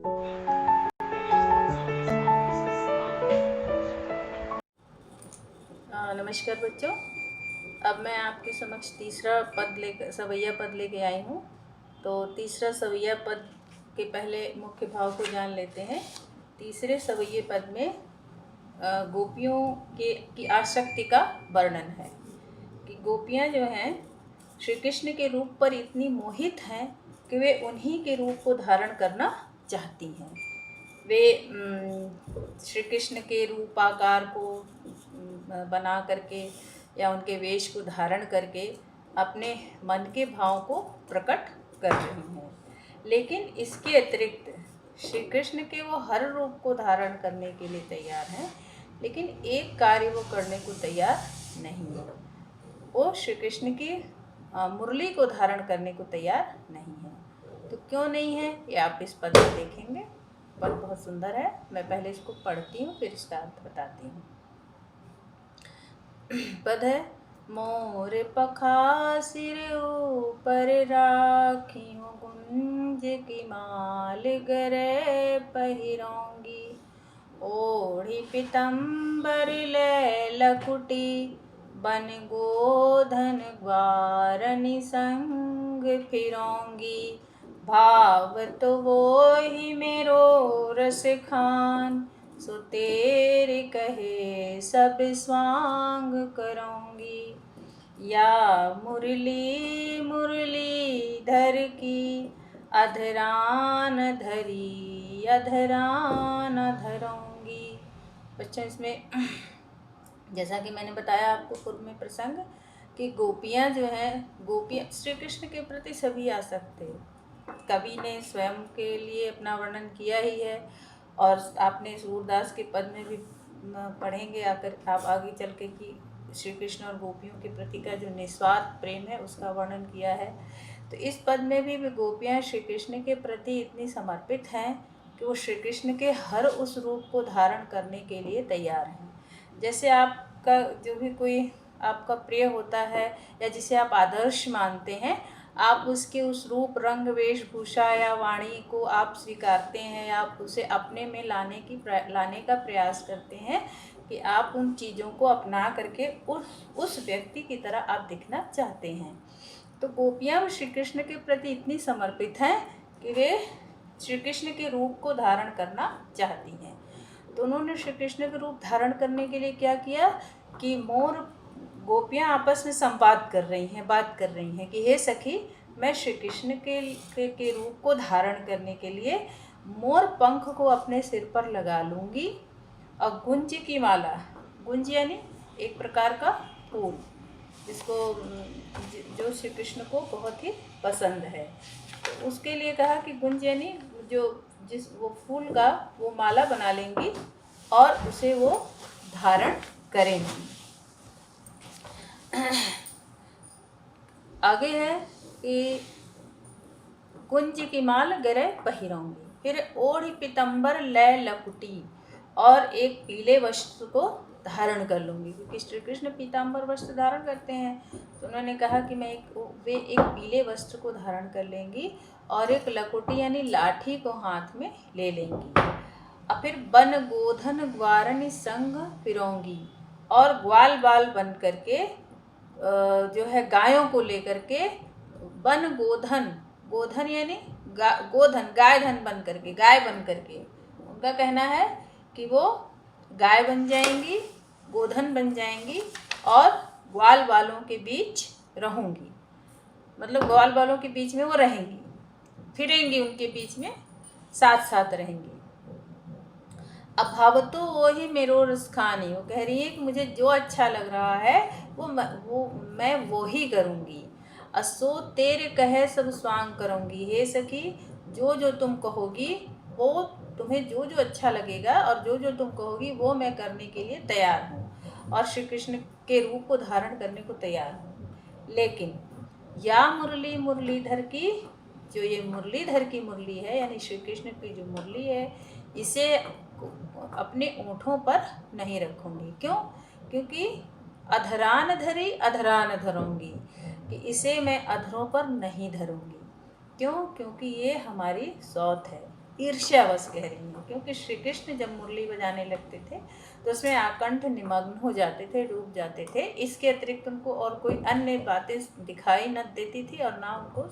नमस्कार बच्चों। अब मैं आपके समक्ष तीसरा पद लेकर सवैया पद लेके आई हूँ। तो तीसरा सवैया पद के पहले मुख्य भाव को जान लेते हैं। तीसरे सवैये पद में गोपियों की आसक्ति का वर्णन है कि गोपियाँ जो हैं श्री कृष्ण के रूप पर इतनी मोहित हैं कि वे उन्हीं के रूप को धारण करना चाहती हैं। वे श्री कृष्ण के रूपाकार को बना करके या उनके वेश को धारण करके अपने मन के भाव को प्रकट कर रही हैं। लेकिन इसके अतिरिक्त श्री कृष्ण के वो हर रूप को धारण करने के लिए तैयार हैं, लेकिन एक कार्य वो करने को तैयार नहीं है। वो श्री कृष्ण की मुरली को धारण करने को तैयार नहीं है। तो क्यों नहीं है ये आप इस पद में देखेंगे। पद बहुत सुंदर है। मैं पहले इसको पढ़ती हूँ, फिर इसका अर्थ बताती हूँ। पद है, मोर पखा सिर ऊपर राखियों गुंज की माल गरे पहिरोंगी, ओढ़ी पितंबर ले लकुटी, बन गोधन ग्वारनि संग फिरोंगी, भाव तो वो ही मेरो रस खान, सो तेरे कहे सब स्वांग करूँगी, या मुरली मुरली धर की, अधरान धरी अधरान धरूँगी। बच्चों, इसमें जैसा कि मैंने बताया आपको पूर्व में प्रसंग कि गोपियाँ जो हैं, गोपियाँ श्री कृष्ण के प्रति सभी आसक्त हैं। कवि ने स्वयं के लिए अपना वर्णन किया ही है, और आपने सूरदास के पद में भी पढ़ेंगे आकर आप आगे चल के कि श्री कृष्ण और गोपियों के प्रति का जो निस्वार्थ प्रेम है उसका वर्णन किया है। तो इस पद में भी गोपियाँ श्री कृष्ण के प्रति इतनी समर्पित हैं कि वो श्री कृष्ण के हर उस रूप को धारण करने के लिए तैयार हैं। जैसे आपका जो भी कोई आपका प्रिय होता है या जिसे आप आदर्श मानते हैं, आप उसके उस रूप, रंग, वेशभूषा या वाणी को आप स्वीकारते हैं या आप उसे अपने में लाने का प्रयास करते हैं कि आप उन चीज़ों को अपना करके उस व्यक्ति की तरह आप दिखना चाहते हैं। तो गोपियाँ श्री कृष्ण के प्रति इतनी समर्पित हैं कि वे श्री कृष्ण के रूप को धारण करना चाहती हैं। तो उन्होंने श्री कृष्ण के रूप धारण करने के लिए क्या किया कि गोपियाँ आपस में संवाद कर रही हैं, बात कर रही हैं कि हे सखी, मैं श्री कृष्ण के रूप को धारण करने के लिए मोर पंख को अपने सिर पर लगा लूँगी, और गुंज की माला, गुंज यानी एक प्रकार का फूल जिसको जो श्री कृष्ण को बहुत ही पसंद है, तो उसके लिए कहा कि गुंज यानी वो फूल का वो माला बना लेंगी और उसे वो धारण करेंगी। आगे है कि कुंज की माल गरे पहिरोंगी, फिर ओढ़ी पितंबर लय लकुटी, और एक पीले वस्त्र को धारण कर लूँगी, क्योंकि श्री कृष्ण पीताम्बर वस्त्र धारण करते हैं। तो उन्होंने कहा कि वे एक पीले वस्त्र को धारण कर लेंगी और एक लकुटी यानी लाठी को हाथ में ले लेंगी, और फिर बन गोधन ग्वारनि संग फिरोंगी, और ग्वाल बाल बन करके जो है गायों को लेकर के बन गोधन यानी गोधन गाय धन बन करके, गाय बन करके, उनका कहना है कि वो गाय बन जाएंगी, गोधन बन जाएंगी और ग्वाल बालों के बीच रहूंगी, मतलब ग्वाल बालों के बीच में वो रहेंगी, फिरेंगी, उनके बीच में साथ साथ रहेंगी। अभावतो वो ही मेरो रसखानी, वो कह रही है कि मुझे जो अच्छा लग रहा है मैं वो ही करूँगी। असो तेरे कहे सब स्वांग करूँगी, हे सखी, जो जो तुम कहोगी वो तुम्हें जो जो अच्छा लगेगा और जो जो तुम कहोगी वो मैं करने के लिए तैयार हूँ, और श्री कृष्ण के रूप को धारण करने को तैयार हूँ। लेकिन या मुरली मुरलीधर की, जो ये मुरलीधर की मुरली है यानी श्री कृष्ण की जो मुरली है, इसे अपने ओंठों पर नहीं रखूँगी। क्यों? क्योंकि अधरान धरी अधरान धरूँगी, कि इसे मैं अधरों पर नहीं धरूँगी। क्यों? क्योंकि ये हमारी सौत है, ईर्ष्यावश कह रही हूँ, क्योंकि श्री कृष्ण जब मुरली बजाने लगते थे तो उसमें आकंठ निमग्न हो जाते थे, डूब जाते थे। इसके अतिरिक्त उनको और कोई अन्य बातें दिखाई न देती थी और ना उनको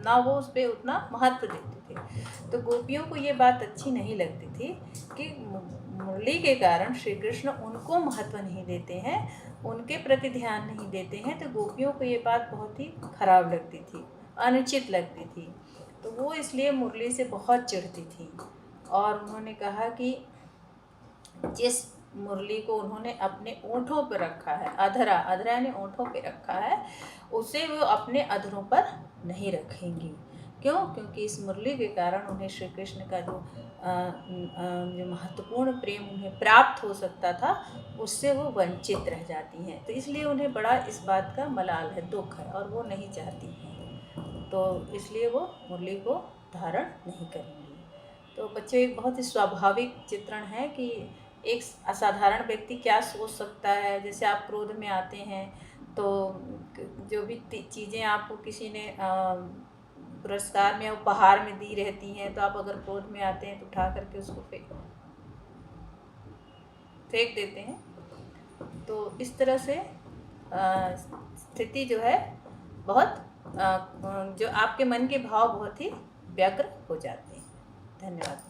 ना वो उस पर उतना महत्व देते थे। तो गोपियों को ये बात अच्छी नहीं लगती थी कि मुरली के कारण श्री कृष्ण उनको महत्व नहीं देते हैं, उनके प्रति ध्यान नहीं देते हैं। तो गोपियों को ये बात बहुत ही खराब लगती थी, अनुचित लगती थी। तो वो इसलिए मुरली से बहुत चिढ़ती थी और उन्होंने कहा कि जिस मुरली को उन्होंने अपने ओंठों पर रखा है, अधरा ने ओंठों पे रखा है, उसे वो अपने अधरों पर नहीं रखेंगी। क्यों? क्योंकि इस मुरली के कारण उन्हें श्री कृष्ण का जो महत्वपूर्ण प्रेम उन्हें प्राप्त हो सकता था, उससे वो वंचित रह जाती हैं। तो इसलिए उन्हें बड़ा इस बात का मलाल है, दुख है और वो नहीं चाहती हैं, तो इसलिए वो मुरली को धारण नहीं करेंगी। तो बच्चे एक बहुत ही स्वाभाविक चित्रण है कि एक असाधारण व्यक्ति क्या सोच सकता है। जैसे आप क्रोध में आते हैं तो जो भी चीज़ें आपको किसी ने पुरस्कार में या उपहार में दी रहती हैं, तो आप अगर क्रोध में आते हैं तो उठा करके उसको फेंक देते हैं। तो इस तरह से स्थिति जो है बहुत जो आपके मन के भाव बहुत ही व्यग्र हो जाते हैं। धन्यवाद।